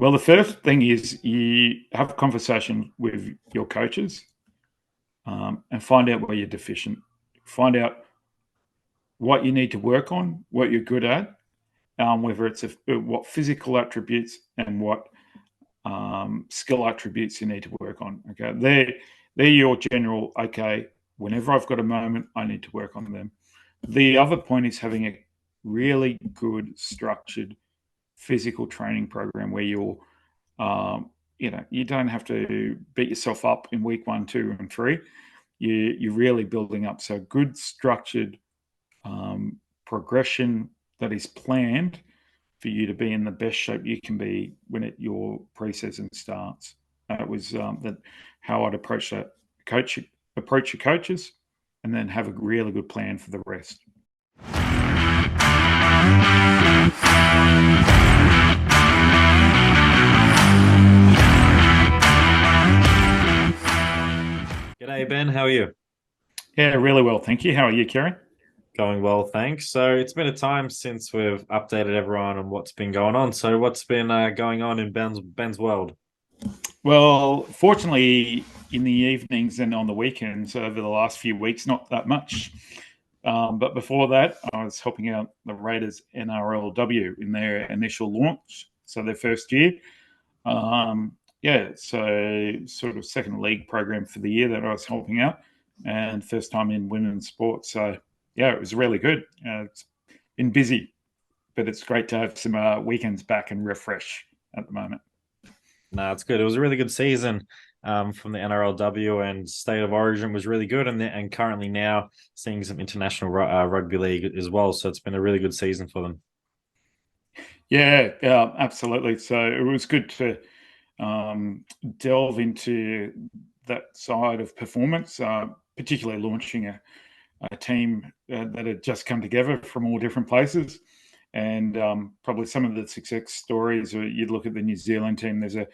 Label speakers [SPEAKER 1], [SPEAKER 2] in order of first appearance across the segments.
[SPEAKER 1] Well, the first thing is you have a conversation with your coaches and find out where you're deficient. Find out what you need to work on, what you're good at, whether it's what physical attributes and what skill attributes you need to work on. Okay, they're your general. Okay, whenever I've got a moment, I need to work on them. The other point is having a really good structured physical training program where you don't have to beat yourself up in week 1, 2, and 3. You're really building up. So good structured progression that is planned for you to be in the best shape you can be when your pre-season starts. That was how I'd approach that. Approach your coaches, and then have a really good plan for the rest.
[SPEAKER 2] G'day, Ben. How are you?
[SPEAKER 1] Yeah, really well, thank you. How are you, Kieren?
[SPEAKER 2] Going well, thanks. So it's been a time since we've updated everyone on what's been going on. So what's been going on in Ben's world?
[SPEAKER 1] Well, fortunately, in the evenings and on the weekends over the last few weeks, not that much. But before that, I was helping out the Raiders NRLW in their initial launch, so their first year. So sort of second league program for the year that I was helping out, and first time in women's sports. So yeah, it was really good. It's been busy, but it's great to have some weekends back and refresh at the moment.
[SPEAKER 2] No, it's good. It was a really good season from the NRLW, and State of Origin was really good, and currently now seeing some international rugby league as well. So it's been a really good season for them.
[SPEAKER 1] Yeah, absolutely. So it was good to delve into that side of performance, particularly launching a team that had just come together from all different places. And probably some of the success stories, you'd look at the New Zealand team, there's a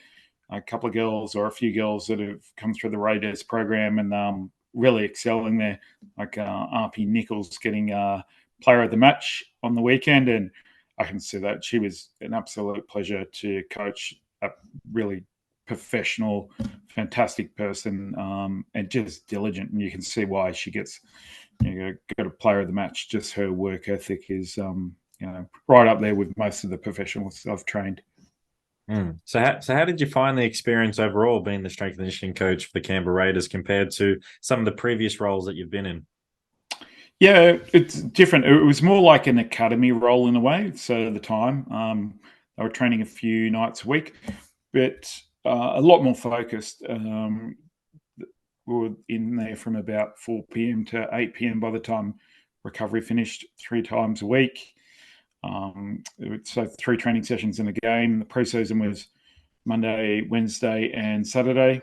[SPEAKER 1] couple of girls or a few girls that have come through the Raiders program and really excelling there, like RP Nichols getting player of the match on the weekend. And I can see that she was an absolute pleasure to coach, a really professional, fantastic person, and just diligent. And you can see why she gets got a player of the match. Just her work ethic is right up there with most of the professionals I've trained.
[SPEAKER 2] So how did you find the experience overall being the strength and conditioning coach for the Canberra Raiders compared to some of the previous roles that you've been in?
[SPEAKER 1] Yeah, it's different. It was more like an academy role in a way. So at the time, they were training a few nights a week, but a lot more focused. We were in there from about 4 p.m. to 8 p.m. by the time recovery finished, 3 times a week. So 3 training sessions in a game. The preseason was Monday, Wednesday, and Saturday.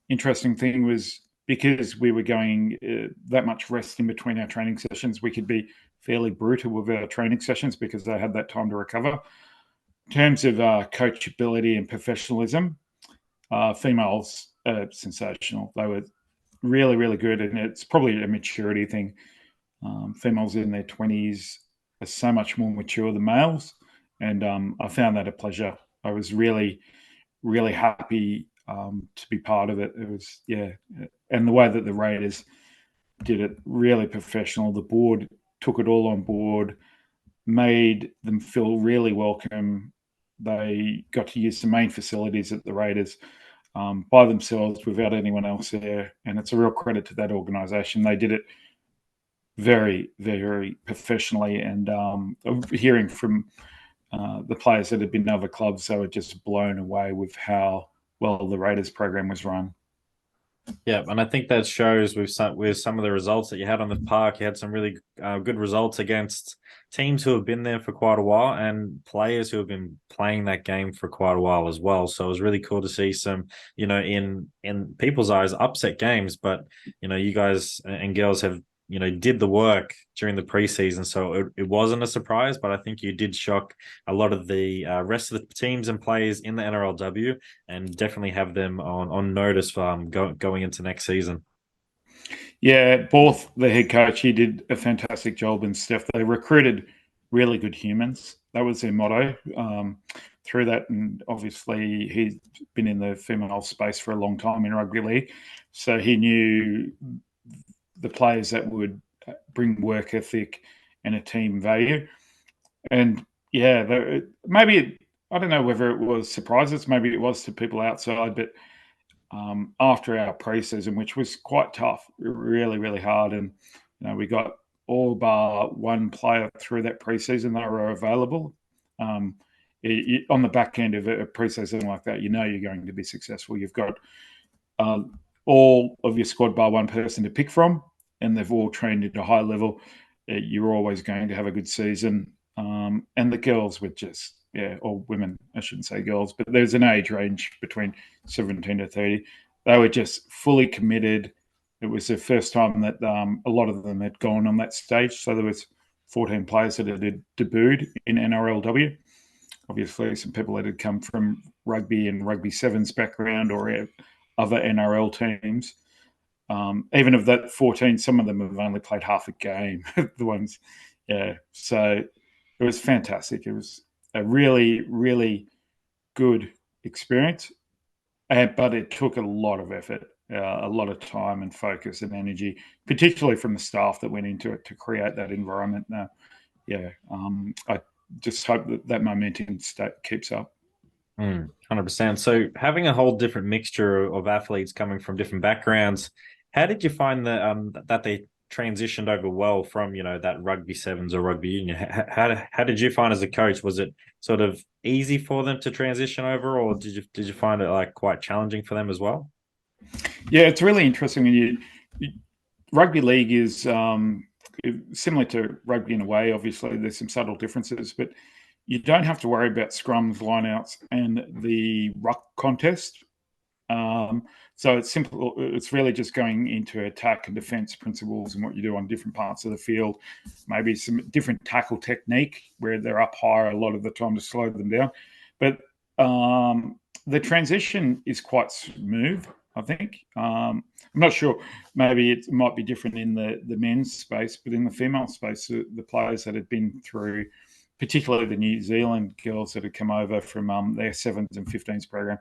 [SPEAKER 1] Interesting thing was because we were going that much rest in between our training sessions, we could be fairly brutal with our training sessions because they had that time to recover. In terms of coachability and professionalism, females are sensational. They were really, really good, and it's probably a maturity thing. Females in their 20s are so much more mature than males, and I found that a pleasure. I was really, really happy to be part of it. It was, yeah, and the way that the Raiders did it, really professional. The board took it all on board, made them feel really welcome. They got to use the main facilities at the Raiders by themselves without anyone else there, and it's a real credit to that organisation. They did it very, very professionally, and hearing from the players that had been in other clubs, they were just blown away with how well the Raiders program was run.
[SPEAKER 2] Yeah, and I think that shows with some of the results that you had on the park. You had some really good results against teams who have been there for quite a while and players who have been playing that game for quite a while as well. So it was really cool to see some, in people's eyes, upset games. But you guys and girls have did the work during the preseason, so it wasn't a surprise. But I think you did shock a lot of the rest of the teams and players in the NRLW, and definitely have them on notice for going into next season.
[SPEAKER 1] Yeah, both the head coach, he did a fantastic job, and Steph, they recruited really good humans. That was their motto through that, and obviously he's been in the female space for a long time in rugby league, so he knew the players that would bring work ethic and a team value. And yeah, maybe I don't know whether it was surprises, maybe it was to people outside, but after our pre-season, which was quite tough, really, really hard, and we got all bar one player through that pre-season that were available. On the back end of a pre-season like that, you're going to be successful. You've got all of your squad bar one person to pick from, and they've all trained at a high level. You're always going to have a good season. And the girls were just, or women, I shouldn't say girls, but there's an age range between 17 to 30. They were just fully committed. It was the first time that a lot of them had gone on that stage. So there was 14 players that had debuted in NRLW. Obviously, some people that had come from rugby and rugby sevens background or other NRL teams. Even of that 14, some of them have only played half a game. The ones, so it was fantastic. It was a really, really good experience, but it took a lot of effort, a lot of time and focus and energy, particularly from the staff that went into it to create that environment. I just hope that momentum keeps up.
[SPEAKER 2] 100%. So having a whole different mixture of athletes coming from different backgrounds, how did you find that they transitioned over well from that rugby sevens or rugby union? How did you find as a coach? Was it sort of easy for them to transition over, or did you find it like quite challenging for them as well?
[SPEAKER 1] Yeah, it's really interesting when rugby league is similar to rugby in a way. Obviously, there's some subtle differences, but you don't have to worry about scrums, lineouts, and the ruck contest. So it's simple. It's really just going into attack and defense principles and what you do on different parts of the field. Maybe some different tackle technique where they're up higher a lot of the time to slow them down. But the transition is quite smooth, I think. I'm not sure. Maybe it might be different in the men's space, but in the female space, the players that had been through, particularly the New Zealand girls that had come over from their 7s and 15s program,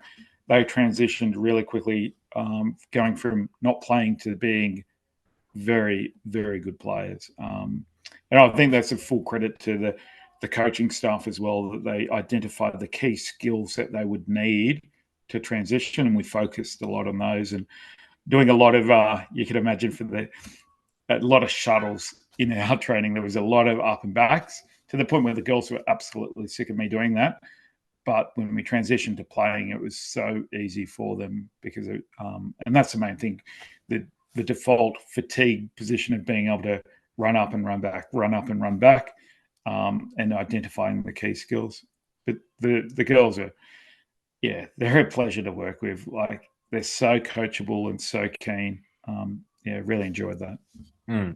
[SPEAKER 1] they transitioned really quickly, going from not playing to being very, very good players. And I think that's a full credit to the coaching staff as well, that they identified the key skills that they would need to transition, and we focused a lot on those and doing a lot of, you can imagine, a lot of shuttles in our training. There was a lot of up and backs to the point where the girls were absolutely sick of me doing that. But when we transitioned to playing, it was so easy for them because, and that's the main thing, the default fatigue position of being able to run up and run back, and identifying the key skills. But the girls are, they're a pleasure to work with. Like, they're so coachable and so keen. Really enjoyed that.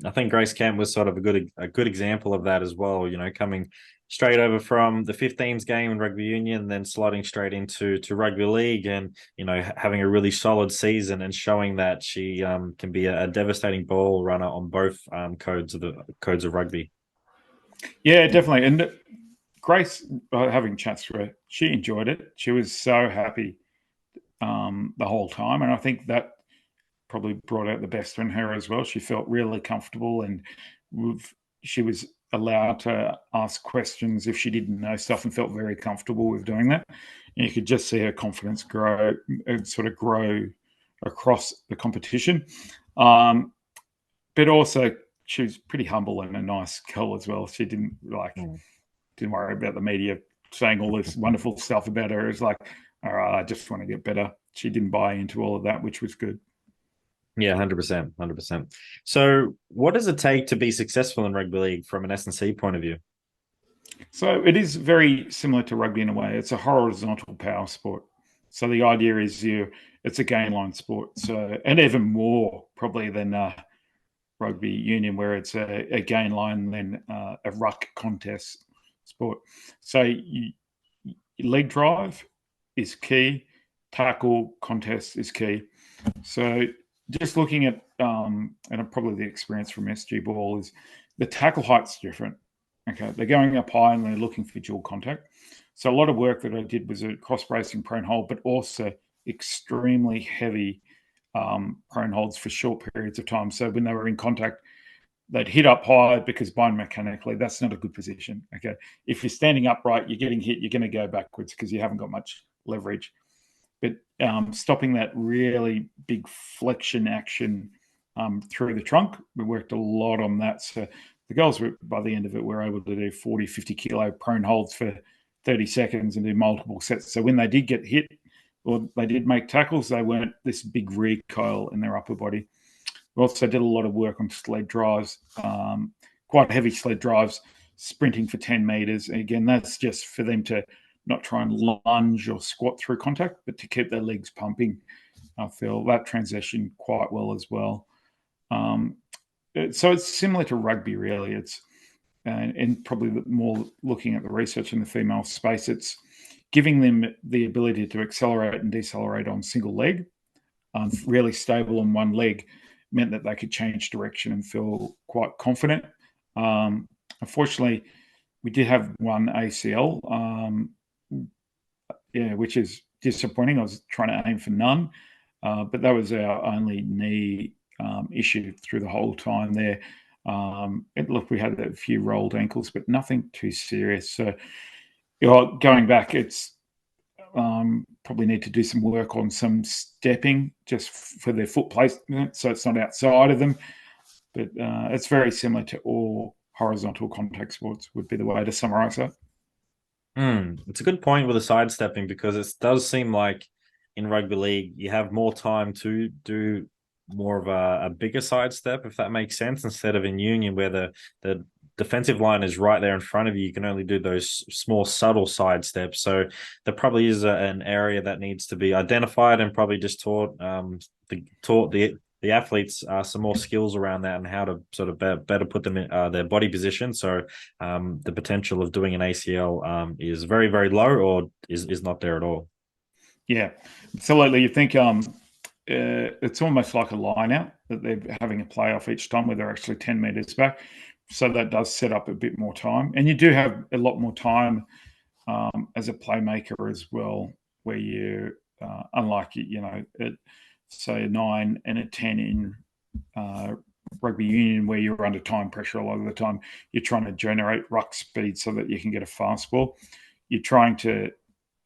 [SPEAKER 2] I think Grace Camp was sort of a good example of that as well. Coming straight over from the 15s game in rugby union, then sliding straight into rugby league, and having a really solid season and showing that she can be a devastating ball runner on both codes of rugby.
[SPEAKER 1] Yeah, definitely. And Grace, having chats to her, she enjoyed it. She was so happy the whole time, and I think that probably brought out the best in her as well. She felt really comfortable, and she was allowed to ask questions if she didn't know stuff, and felt very comfortable with doing that. And you could just see her confidence grow across the competition. But also, she was pretty humble and a nice girl as well. She didn't worry about the media saying all this wonderful stuff about her. It's like, all right, I just want to get better. She didn't buy into all of that, which was good.
[SPEAKER 2] Yeah, 100%, 100%. So what does it take to be successful in rugby league from an S&C point of view?
[SPEAKER 1] So it is very similar to rugby in a way. It's a horizontal power sport. So the idea is it's a gain line sport. So, and even more probably than rugby union, where it's a gain line than a ruck contest sport. So lead drive is key. Tackle contest is key. So just looking at, and probably the experience from SG Ball, is the tackle height's different. Okay, they're going up high and they're looking for dual contact. So a lot of work that I did was a cross bracing prone hold, but also extremely heavy prone holds for short periods of time. So when they were in contact, they'd hit up high because biomechanically that's not a good position. Okay, if you're standing upright, you're getting hit, you're going to go backwards because you haven't got much leverage. But stopping that really big flexion action through the trunk, we worked a lot on that. So the girls were, by the end of it, were able to do 40, 50 kilo prone holds for 30 seconds and do multiple sets. So when they did get hit or they did make tackles, they weren't this big recoil in their upper body. We also did a lot of work on sled drives, quite heavy sled drives, sprinting for 10 meters. And again, that's just for them to not try and lunge or squat through contact, but to keep their legs pumping. I feel that transition quite well as well. So it's similar to rugby, really. It's and probably more looking at the research in the female space. It's giving them the ability to accelerate and decelerate on single leg, really stable on one leg, meant that they could change direction and feel quite confident. Unfortunately, we did have one ACL, which is disappointing. I was trying to aim for none, but that was our only knee issue through the whole time there. Look, we had a few rolled ankles, but nothing too serious. So, going back, it's probably need to do some work on some stepping just for their foot placement, so it's not outside of them. But it's very similar to all horizontal contact sports, would be the way to summarize that.
[SPEAKER 2] It's a good point with the sidestepping, because it does seem like in rugby league you have more time to do more of a bigger sidestep, if that makes sense, instead of in union where the defensive line is right there in front of you. You can only do those small subtle sidesteps. So there probably is an area that needs to be identified and probably just taught the athletes some more skills around that and how to sort of better put them in their body position. So the potential of doing an ACL is very, very low, or is not there at all.
[SPEAKER 1] Yeah, absolutely. You think it's almost like a line out that they're having a play off each time where they're actually 10 meters back. So that does set up a bit more time. And you do have a lot more time as a playmaker as well, where you, unlike, at say a 9 and a 10 in rugby union, where you're under time pressure a lot of the time, you're trying to generate ruck speed so that you can get a fast ball. You're trying to,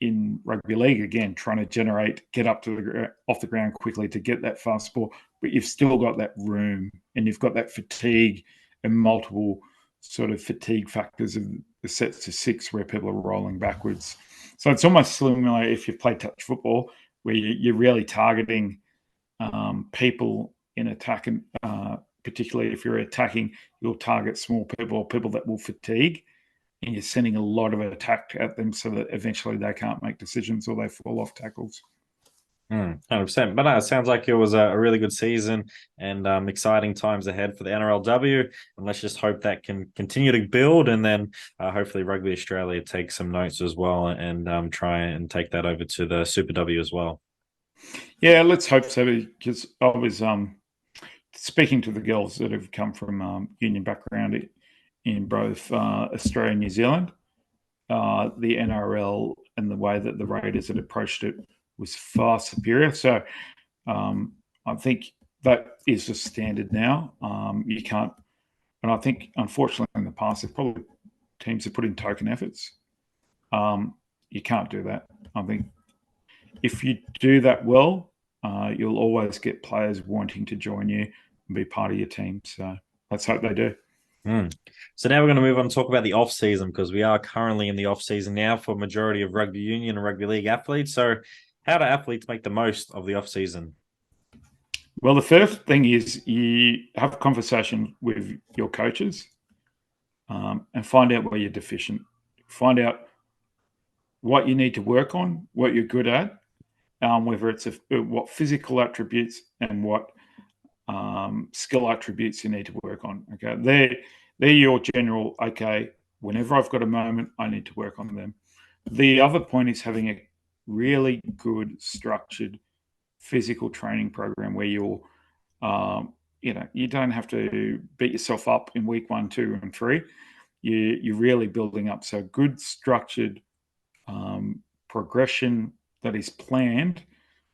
[SPEAKER 1] in rugby league, again, trying to get up to off the ground quickly to get that fast ball, but you've still got that room and you've got that fatigue and multiple sort of fatigue factors of the sets to 6 where people are rolling backwards. So it's almost similar if you've played touch football, where you're really targeting people in attack, and particularly if you're attacking, you'll target small people or people that will fatigue, and you're sending a lot of attack at them so that eventually they can't make decisions or they fall off tackles.
[SPEAKER 2] 100%. But no, it sounds like it was a really good season and exciting times ahead for the NRLW. And let's just hope that can continue to build, and then hopefully Rugby Australia takes some notes as well and try and take that over to the Super W as well.
[SPEAKER 1] Yeah, let's hope so, because I was speaking to the girls that have come from union background in both Australia and New Zealand. The NRL and the way that the Raiders had approached it was far superior. So I think that is the standard now. You can't, and I think unfortunately in the past, there's probably teams that put in token efforts. You can't do that. I think if you do that well, you'll always get players wanting to join you and be part of your team. So let's hope they do.
[SPEAKER 2] So now we're going to move on and talk about the off season, because we are currently in the off season now for majority of rugby union and rugby league athletes. So how do athletes make the most of the off season?
[SPEAKER 1] Well, the first thing is you have a conversation with your coaches and find out where you're deficient. Find out what you need to work on, what you're good at, whether it's what physical attributes and what skill attributes you need to work on. Okay, they're your general. Okay, whenever I've got a moment, I need to work on them. The other point is having a really good structured physical training program where you're, you don't have to beat yourself up in week 1, 2, and 3. You're really building up. So good structured progression that is planned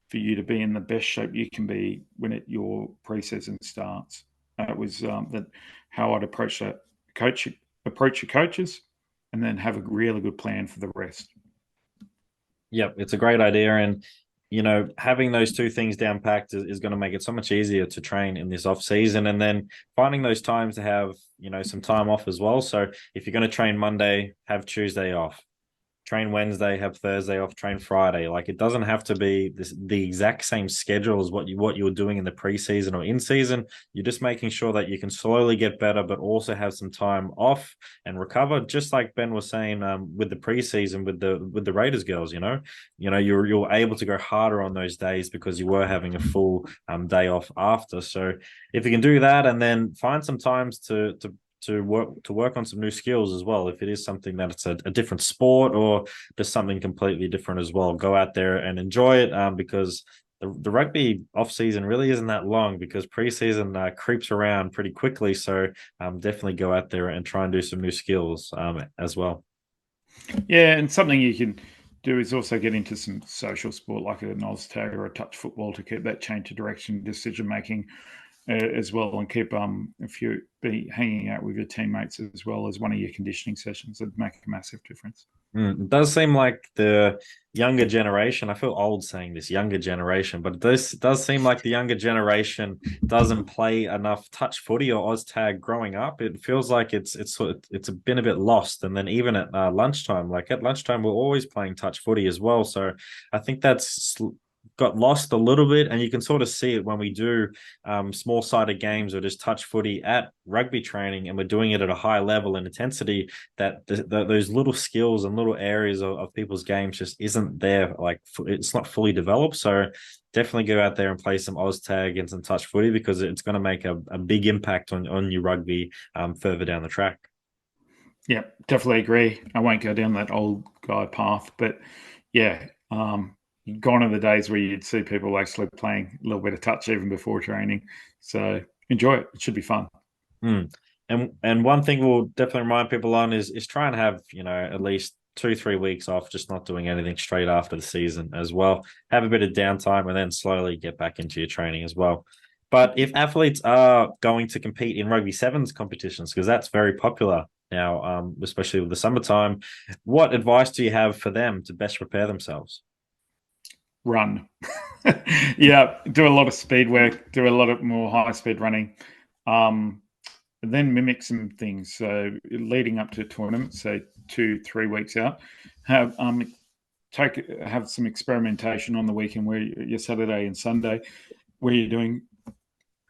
[SPEAKER 1] for you to be in the best shape you can be when your preseason starts. That was that how I'd approach your coaches, and then have a really good plan for the rest.
[SPEAKER 2] Yep, it's a great idea. And, having those two things down packed is going to make it so much easier to train in this off season. And then finding those times to have, some time off as well. So if you're going to train Monday, have Tuesday off. Train Wednesday, have Thursday off, train Friday. Like, it doesn't have to be the exact same schedule as what you were doing in the preseason or in season. You're just making sure that you can slowly get better, but also have some time off and recover. Just like Ben was saying, with the preseason with the Raiders girls, you're able to go harder on those days because you were having a full day off after. So if you can do that, and then find some times to work on some new skills as well. If it is something that it's a different sport or just something completely different as well, go out there and enjoy it, because the rugby off season really isn't that long, because preseason creeps around pretty quickly. So definitely go out there and try and do some new skills as well.
[SPEAKER 1] Yeah, and something you can do is also get into some social sport like an Oz tag or a touch football to keep that change of direction decision making as well, and keep if you be hanging out with your teammates as well as one of your conditioning sessions, that'd make a massive difference.
[SPEAKER 2] It does seem like the younger generation, I feel old saying this, younger generation, but this does seem like the younger generation doesn't play enough touch footy or Oz tag growing up. It feels like it's been a bit lost. And then even at lunchtime, like at lunchtime, we're always playing touch footy as well. So I think that's got lost a little bit, and you can sort of see it when we do small-sided games or just touch footy at rugby training, and we're doing it at a high level and intensity, that those little skills and little areas of people's games just isn't there. Like, it's not fully developed. So definitely go out there and play some Oz tag and some touch footy, because it's going to make a big impact on your rugby further down the track.
[SPEAKER 1] Yeah, definitely agree. I won't go down that old guy path, but yeah, gone are the days where you'd see people actually playing a little bit of touch even before training. So enjoy it. It should be fun.
[SPEAKER 2] Mm. And one thing we'll definitely remind people on is try and have, at least 2-3 weeks off, just not doing anything straight after the season as well. Have a bit of downtime and then slowly get back into your training as well. But if athletes are going to compete in rugby sevens competitions, because that's very popular now, especially with the summertime, what advice do you have for them to best prepare themselves?
[SPEAKER 1] Run. Yeah, do a lot of speed work, do a lot of more high speed running. Then mimic some things. So leading up to a tournament, say 2-3 weeks out, have have some experimentation on the weekend where your Saturday and Sunday, where you're doing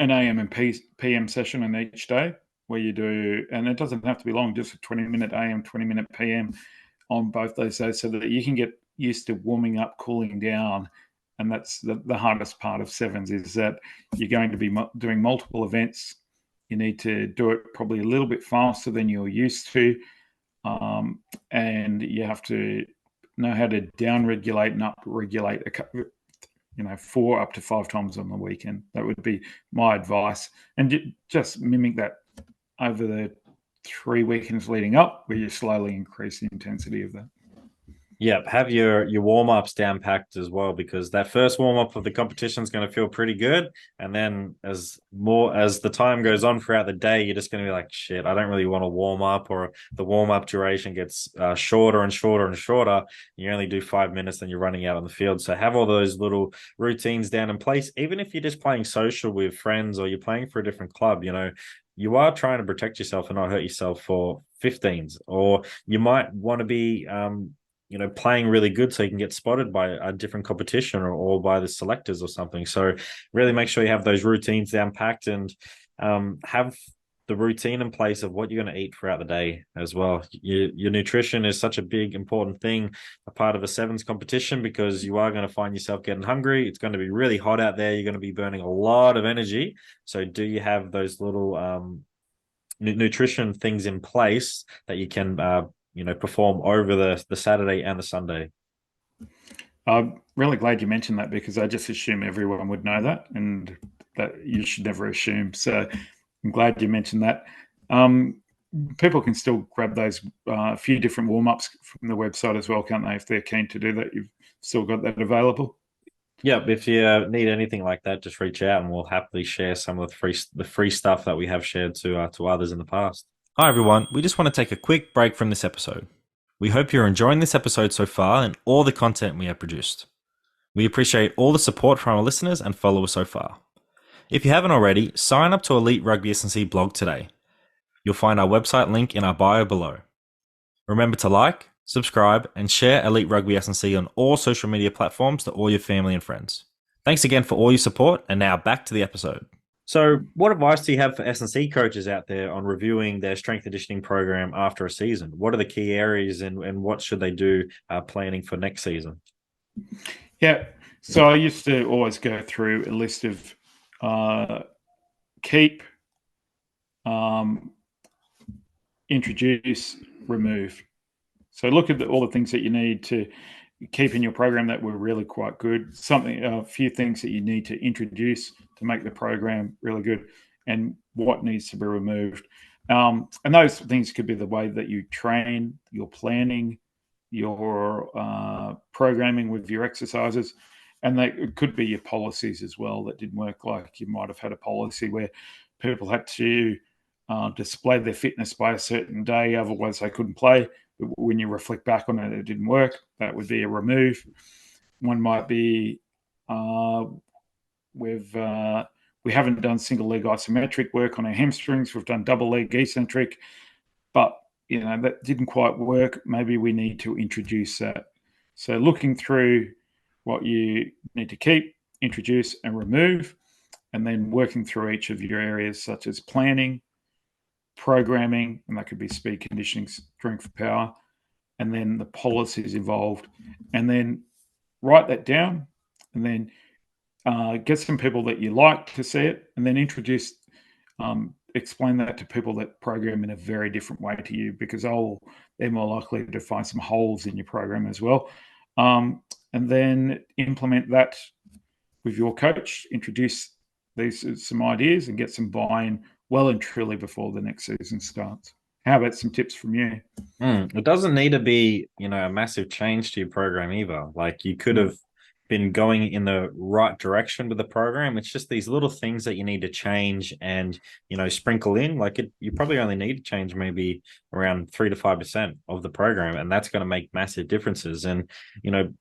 [SPEAKER 1] an AM and PM session on each day, where you do, and it doesn't have to be long, just a 20-minute AM, 20-minute PM on both those days, so that you can get used to warming up, cooling down. And that's the hardest part of sevens, is that you're going to be doing multiple events. You need to do it probably a little bit faster than you're used to. And you have to know how to down regulate and up regulate 4 up to 5 times on the weekend. That would be my advice. And just mimic that over the 3 weekends leading up, where you slowly increase the intensity of that.
[SPEAKER 2] Yeah, have your warm-ups down packed as well, because that first warm-up of the competition is going to feel pretty good. And then as the time goes on throughout the day, you're just going to be like, shit, I don't really want to warm up, or the warm-up duration gets shorter and shorter and shorter. You only do 5 minutes, and you're running out on the field. So have all those little routines down in place. Even if you're just playing social with friends, or you're playing for a different club, you are trying to protect yourself and not hurt yourself for 15s, or you might want to be playing really good so you can get spotted by a different competition, or by the selectors or something. So really make sure you have those routines down packed, and have the routine in place of what you're going to eat throughout the day as well. Your nutrition is such a big, important thing, a part of a sevens competition, because you are going to find yourself getting hungry. It's going to be really hot out there. You're going to be burning a lot of energy. So do you have those little nutrition things in place that you can perform over the Saturday and the Sunday?
[SPEAKER 1] I'm really glad you mentioned that, because I just assume everyone would know that, and that you should never assume. So I'm glad you mentioned that. people can still grab those a few different warm-ups from the website as well, can't they? If they're keen to do that, you've still got that available.
[SPEAKER 2] Yep, if you need anything like that, just reach out and we'll happily share some of the free stuff that we have shared to others in the past. Hi everyone, we just want to take a quick break from this episode. We hope you're enjoying this episode so far and all the content we have produced. We appreciate all the support from our listeners and followers so far. If you haven't already, sign up to Elite Rugby SandC blog today. You'll find our website link in our bio below. Remember to like, subscribe, and share Elite Rugby SandC on all social media platforms to all your family and friends. Thanks again for all your support, and now back to the episode. So, what advice do you have for S&C coaches out there on reviewing their strength conditioning program after a season? What are the key areas and what should they do planning for next season?
[SPEAKER 1] Yeah, so I used to always go through a list of keep, introduce, remove. So look at all the things that you need to keep in your program that were really quite good. A few things that you need to introduce to make the program really good, and what needs to be removed. And those things could be the way that you train, your planning, your programming with your exercises, and it could be your policies as well that didn't work. Like you might have had a policy where people had to display their fitness by a certain day, otherwise they couldn't play. But when you reflect back on it, it didn't work. That would be a remove. One might be we haven't done single leg isometric work on our hamstrings. We've done double leg eccentric, but that didn't quite work. Maybe we need to introduce that. So looking through what you need to keep, introduce, and remove, and then working through each of your areas such as planning, programming, and that could be speed conditioning, strength, power, and then the policies involved, and then write that down, and then get some people that you like to see it, and then explain that to people that program in a very different way to you, because they're more likely to find some holes in your program as well. And then implement that with your coach, introduce some ideas and get some buy-in well and truly before the next season starts. How about some tips from you?
[SPEAKER 2] It doesn't need to be, a massive change to your program either. Like you could have been going in the right direction with the program. It's just these little things that you need to change and, sprinkle in. You probably only need to change maybe around 3 to 5% of the program, and that's going to make massive differences. And,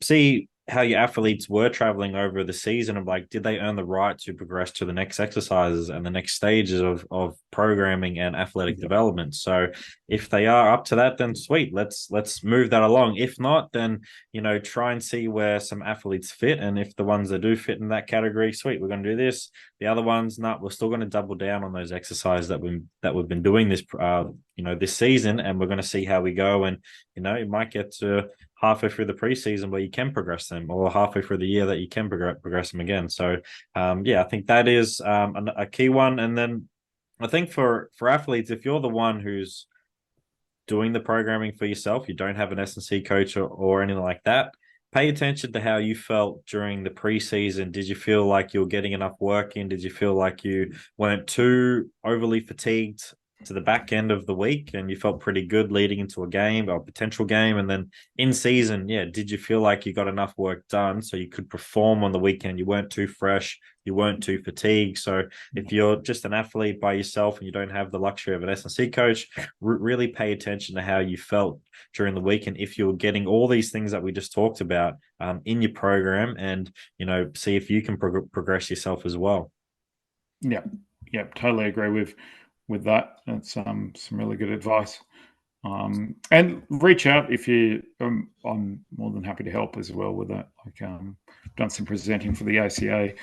[SPEAKER 2] see how your athletes were traveling over the season of did they earn the right to progress to the next exercises and the next stages of programming and athletic development. So if they are up to that, then sweet, let's move that along. If not, then try and see where some athletes fit, and if the ones that do fit in that category, sweet, we're going to do this. The other ones, we're still going to double down on those exercises that we've been doing this this season, and we're going to see how we go. And you might get to halfway through the preseason where you can progress them, or halfway through the year that you can progress them again. So I think that is a key one. And then I think for athletes, if you're the one who's doing the programming for yourself, you don't have an S&C coach or anything like that, pay attention to how you felt during the preseason. Did you feel like you were getting enough work in? Did you feel like you weren't too overly fatigued to the back end of the week and you felt pretty good leading into a game or a potential game? And then in season, did you feel like you got enough work done so you could perform on the weekend? You weren't too fresh, you weren't too fatigued. So if you're just an athlete by yourself and you don't have the luxury of an S&C coach, really pay attention to how you felt during the week, and if you're getting all these things that we just talked about in your program, and see if you can progress yourself as well.
[SPEAKER 1] Yeah, totally agree with that. That's some really good advice. And reach out if you. I'm more than happy to help as well with that. Done some presenting for the ACA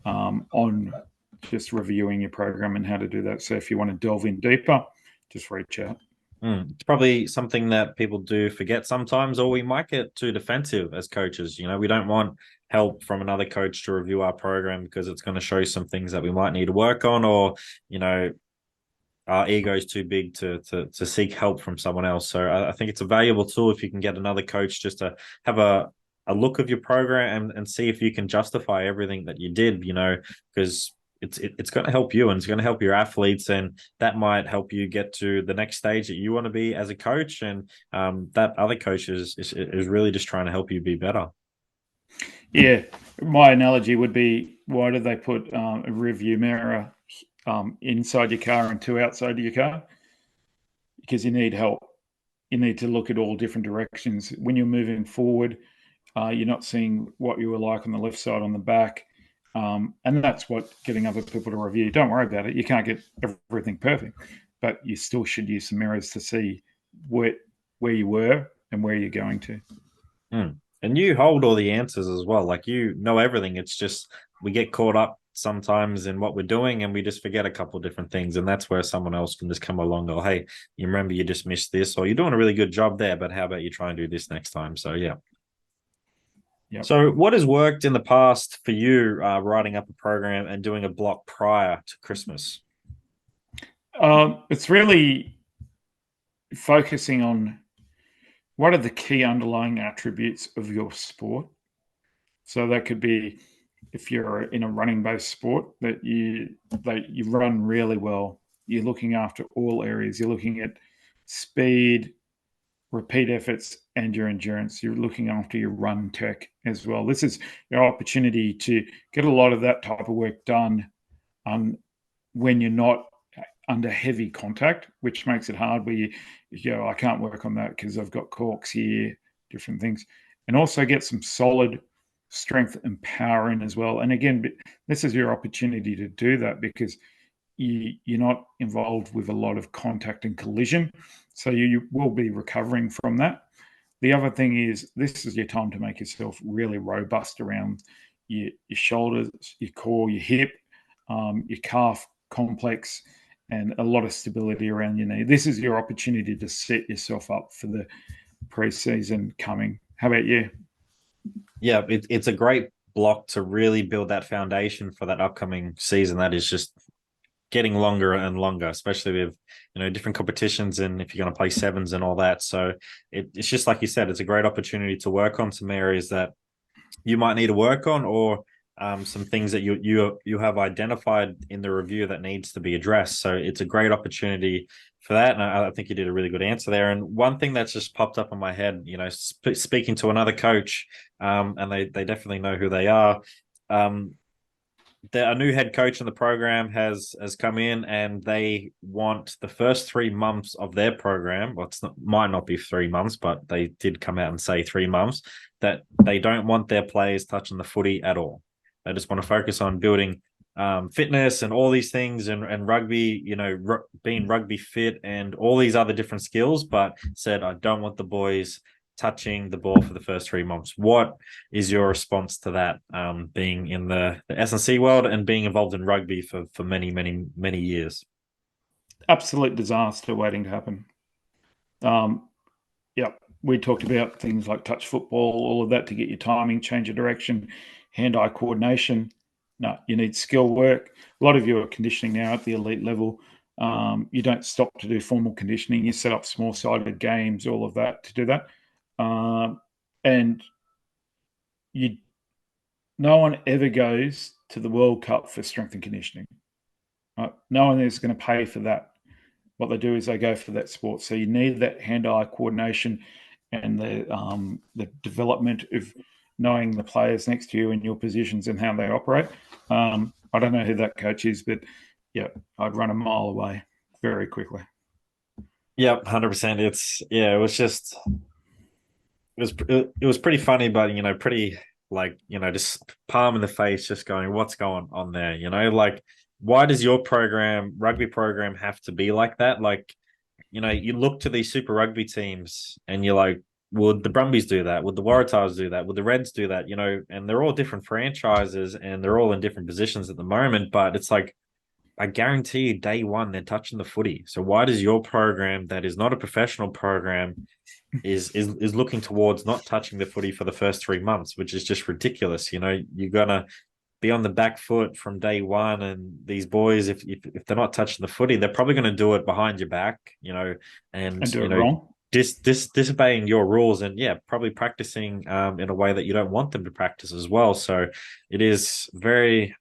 [SPEAKER 1] on just reviewing your program and how to do that. So if you want to delve in deeper, just reach out.
[SPEAKER 2] It's probably something that people do forget sometimes, or we might get too defensive as coaches. We don't want help from another coach to review our program because it's going to show some things that we might need to work on, or our ego is too big to seek help from someone else. So I think it's a valuable tool if you can get another coach just to have a look of your program and see if you can justify everything that you did, because it's going to help you, and it's going to help your athletes, and that might help you get to the next stage that you want to be as a coach, and that other coach is really just trying to help you be better.
[SPEAKER 1] Yeah, my analogy would be, why do they put a rear view mirror inside your car and two outside your car? Because you need help. You need to look at all different directions. When you're moving forward, you're not seeing what you were like on the left side, on the back. And that's what getting other people to review. Don't worry about it. You can't get everything perfect, but you still should use some mirrors to see where you were and where you're going to.
[SPEAKER 2] And you hold all the answers as well. Like, you know everything. It's just we get caught up sometimes in what we're doing, and we just forget a couple of different things. And that's where someone else can just come along and go, hey, you remember you just missed this, or you're doing a really good job there, but how about you try and do this next time? So, yeah.
[SPEAKER 1] Yep.
[SPEAKER 2] So what has worked in the past for you, writing up a program and doing a block prior to Christmas?
[SPEAKER 1] It's really focusing on what are the key underlying attributes of your sport. So that could be, if you're in a running based sport, that you run really well. You're looking after all areas. You're looking at speed, repeat efforts, and your endurance. You're looking after your run tech as well. This is your opportunity to get a lot of that type of work done when you're not under heavy contact, which makes it hard, where you go, I can't work on that because I've got corks here, different things. And also get some solid strength and power in as well. And again, this is your opportunity to do that, because you're not involved with a lot of contact and collision. So you will be recovering from that. The other thing is, this is your time to make yourself really robust around your shoulders, your core, your hip, your calf complex, and a lot of stability around your knee. This is your opportunity to set yourself up for the preseason coming. How about you?
[SPEAKER 2] Yeah, it's a great block to really build that foundation for that upcoming season. That is just getting longer and longer, especially with different competitions, and if you're going to play sevens and all that. So it's just like you said, it's a great opportunity to work on some areas that you might need to work on, or some things that you have identified in the review that needs to be addressed. So it's a great opportunity for that, and I think you did a really good answer there. And one thing that's just popped up in my head, speaking to another coach, and they definitely know who they are. A new head coach in the program has come in, and they want the first 3 months of their program. Well, might not be 3 months, but they did come out and say 3 months, that they don't want their players touching the footy at all. They just want to focus on building fitness and all these things, and rugby, being rugby fit and all these other different skills. But said, I don't want the boys touching the ball for the first 3 months. What is your response to that, being in the SandC world and being involved in rugby for many, many, many years?
[SPEAKER 1] Absolute disaster waiting to happen. Yeah, we talked about things like touch football, all of that, to get your timing, change of direction, hand-eye coordination. No, you need skill work. A lot of you are conditioning now at the elite level. You don't stop to do formal conditioning. You set up small-sided games, all of that, to do that. And no one ever goes to the World Cup for strength and conditioning. Right? No one is going to pay for that. What they do is they go for that sport. So you need that hand-eye coordination and the development of knowing the players next to you and your positions and how they operate. I don't know who that coach is, but yeah, I'd run a mile away very quickly.
[SPEAKER 2] Yep, 100%. It was pretty funny, but pretty, like, just palm in the face, just going, what's going on there? Like, why does your rugby program, have to be like that? Like, you look to these Super Rugby teams and you're like, would the Brumbies do that? Would the Waratahs do that? Would the Reds do that? And they're all different franchises and they're all in different positions at the moment. But it's like, I guarantee you, day one, they're touching the footy. So why does your program, that is not a professional program, is looking towards not touching the footy for the first 3 months, which is just ridiculous? You're gonna be on the back foot from day one, and these boys, if they're not touching the footy, they're probably going to do it behind your back, and
[SPEAKER 1] do it wrong.
[SPEAKER 2] Disobeying your rules, and probably practicing in a way that you don't want them to practice as well. So it is very,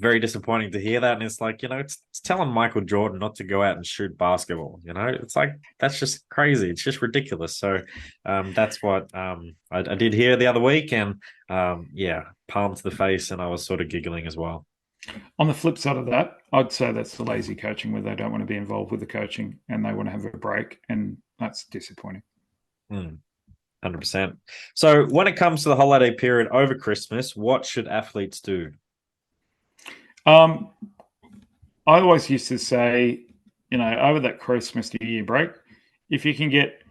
[SPEAKER 2] very disappointing to hear that. And it's like, it's telling Michael Jordan not to go out and shoot basketball. It's like, that's just crazy. It's just ridiculous. So that's what I did hear the other week. And yeah, palm to the face. And I was sort of giggling as well.
[SPEAKER 1] On the flip side of that, I'd say that's the lazy coaching where they don't want to be involved with the coaching and they want to have a break, and that's disappointing.
[SPEAKER 2] 100%. So when it comes to the holiday period over Christmas, what should athletes do?
[SPEAKER 1] I always used to say, over that Christmas New Year break, if you can get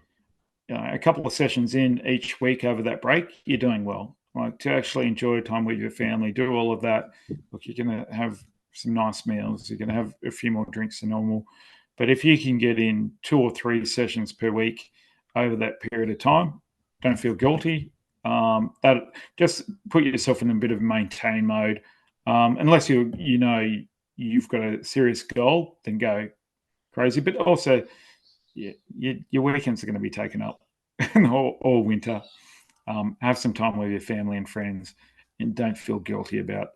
[SPEAKER 1] a couple of sessions in each week over that break, you're doing well. Like, to actually enjoy time with your family, do all of that. Look, you're going to have some nice meals. You're going to have a few more drinks than normal. But if you can get in 2 or 3 sessions per week over that period of time, don't feel guilty. That just put yourself in a bit of maintain mode. Unless you've got a serious goal, then go crazy. But also, yeah, your weekends are going to be taken up all winter. Have some time with your family and friends, and don't feel guilty about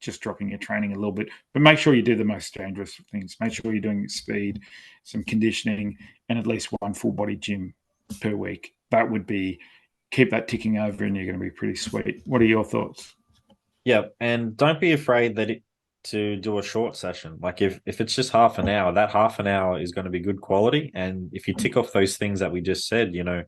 [SPEAKER 1] just dropping your training a little bit. But make sure you do the most dangerous things. Make sure you're doing speed, some conditioning, and at least 1 full body gym per week. That would be, keep that ticking over, and you're going to be pretty sweet. What are your thoughts?
[SPEAKER 2] Yeah, and don't be afraid to do a short session. Like if it's just half an hour, that half an hour is going to be good quality. And if you tick off those things that we just said, you're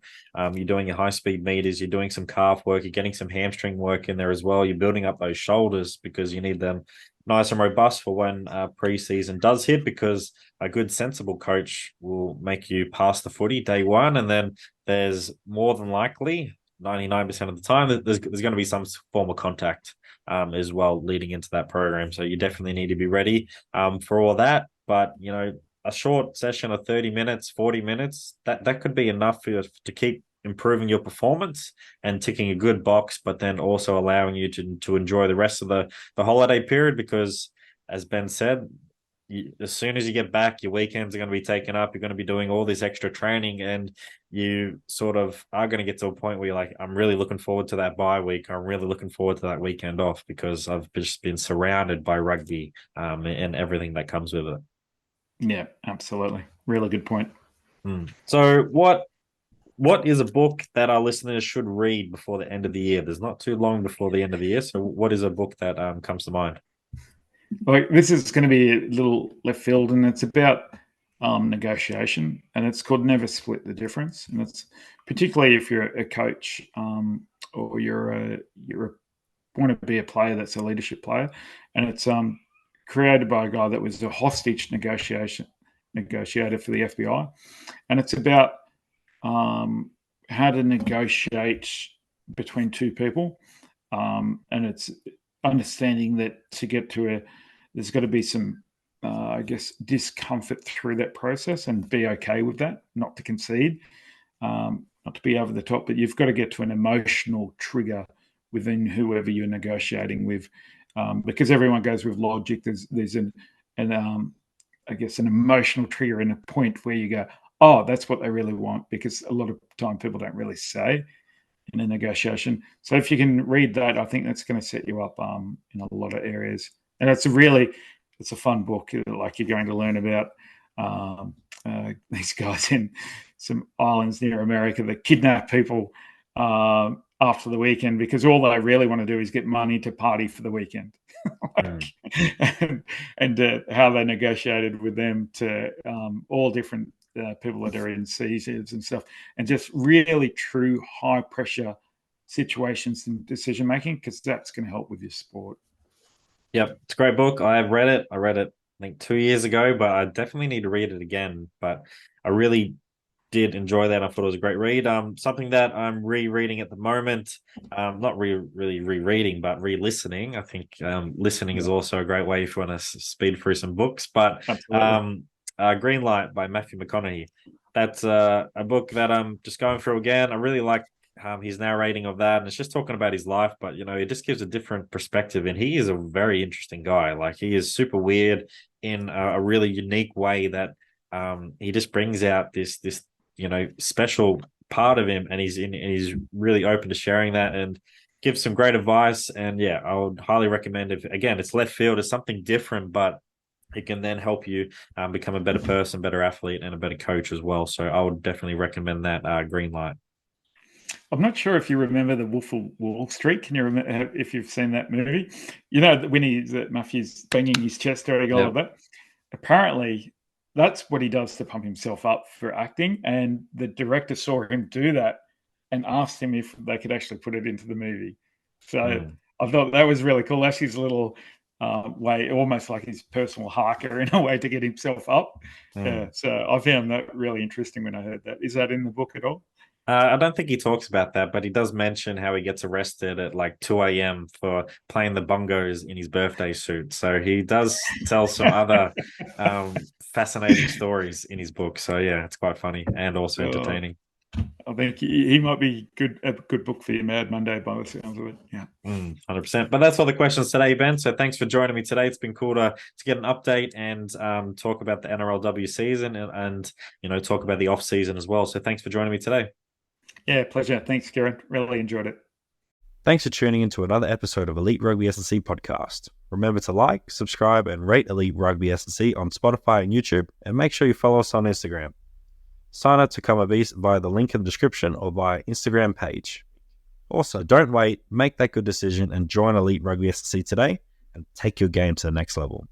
[SPEAKER 2] doing your high speed meters, you're doing some calf work, you're getting some hamstring work in there as well. You're building up those shoulders because you need them nice and robust for when preseason does hit, because a good sensible coach will make you pass the footy day one. And then there's more than likely 99% of the time that there's going to be some form of contact as well leading into that program. So you definitely need to be ready for all that. But, a short session of 30 minutes, 40 minutes, that could be enough for you to keep improving your performance and ticking a good box, but then also allowing you to enjoy the rest of the holiday period. Because as Ben said, as soon as you get back, your weekends are going to be taken up. You're going to be doing all this extra training, and you sort of are going to get to a point where you're like, I'm really looking forward to that bye week. I'm really looking forward to that weekend off because I've just been surrounded by rugby and everything that comes with it.
[SPEAKER 1] Yeah, absolutely. Really good point.
[SPEAKER 2] So what is a book that our listeners should read before the end of the year? There's not too long before the end of the year. So what is a book that comes to mind?
[SPEAKER 1] Like, this is going to be a little left field, and it's about negotiation, and it's called Never Split the Difference. And it's particularly if you're a coach or you're want to be a player that's a leadership player, and it's created by a guy that was a hostage negotiator for the FBI, and it's about how to negotiate between 2 people, and it's understanding that to get to there's got to be some, I guess, discomfort through that process, and be okay with that, not to concede, not to be over the top, but you've got to get to an emotional trigger within whoever you're negotiating with, because everyone goes with logic. There's I guess an emotional trigger and a point where you go, oh, that's what they really want, because a lot of time people don't really say in a negotiation. So if you can read that, I think that's going to set you up in a lot of areas. And it's a fun book. Like, you're going to learn about these guys in some islands near America that kidnap people after the weekend, because all they really want to do is get money to party for the weekend. and how they negotiated with them to all different people that are in seizures and stuff, and just really true high pressure situations and decision making, because that's going to help with your sport.
[SPEAKER 2] Yep, it's a great book. I've read it. I read it, I think, 2 years ago, but I definitely need to read it again. But I really did enjoy that. I thought it was a great read. Something that I'm rereading at the moment, not really rereading, but re-listening. I think listening is also a great way if you want to speed through some books. But Green Light by Matthew McConaughey. That's a book that I'm just going through again. I really like his narrating of that, and it's just talking about his life, but it just gives a different perspective. And he is a very interesting guy. Like, he is super weird in a really unique way that he just brings out this special part of him, and he's really open to sharing that. And gives some great advice. And yeah, I would highly recommend if, again, it's left field, it's something different, but it can then help you become a better person, better athlete, and a better coach as well. So I would definitely recommend that Green Light.
[SPEAKER 1] I'm not sure if you remember the Wolf of Wall Street. Can you remember if you've seen that movie? You know, when he's Matthew's banging his chest, doing all of that. Apparently, that's what he does to pump himself up for acting. And the director saw him do that and asked him if they could actually put it into the movie. So I thought that was really cool. That's his little way, almost like his personal harker in a way to get himself up. So I found that really interesting when I heard that. Is that in the book at all?
[SPEAKER 2] I don't think he talks about that, but he does mention how he gets arrested at like 2 a.m. for playing the bongos in his birthday suit. So he does tell some other fascinating stories in his book. So yeah, it's quite funny and also entertaining.
[SPEAKER 1] I think he might be a good book for your Mad Monday by the sounds of it. Yeah.
[SPEAKER 2] 100%. But that's all the questions today, Ben. So thanks for joining me today. It's been cool to get an update and talk about the NRLW season and talk about the off season as well. So thanks for joining me today.
[SPEAKER 1] Yeah, pleasure. Thanks, Kieren. Really enjoyed it.
[SPEAKER 3] Thanks for tuning in to another episode of Elite Rugby SandC podcast. Remember to like, subscribe, and rate Elite Rugby SandC on Spotify and YouTube, and make sure you follow us on Instagram. Sign up to become a beast via the link in the description or via Instagram page. Also, don't wait, make that good decision and join Elite Rugby SandC today and take your game to the next level.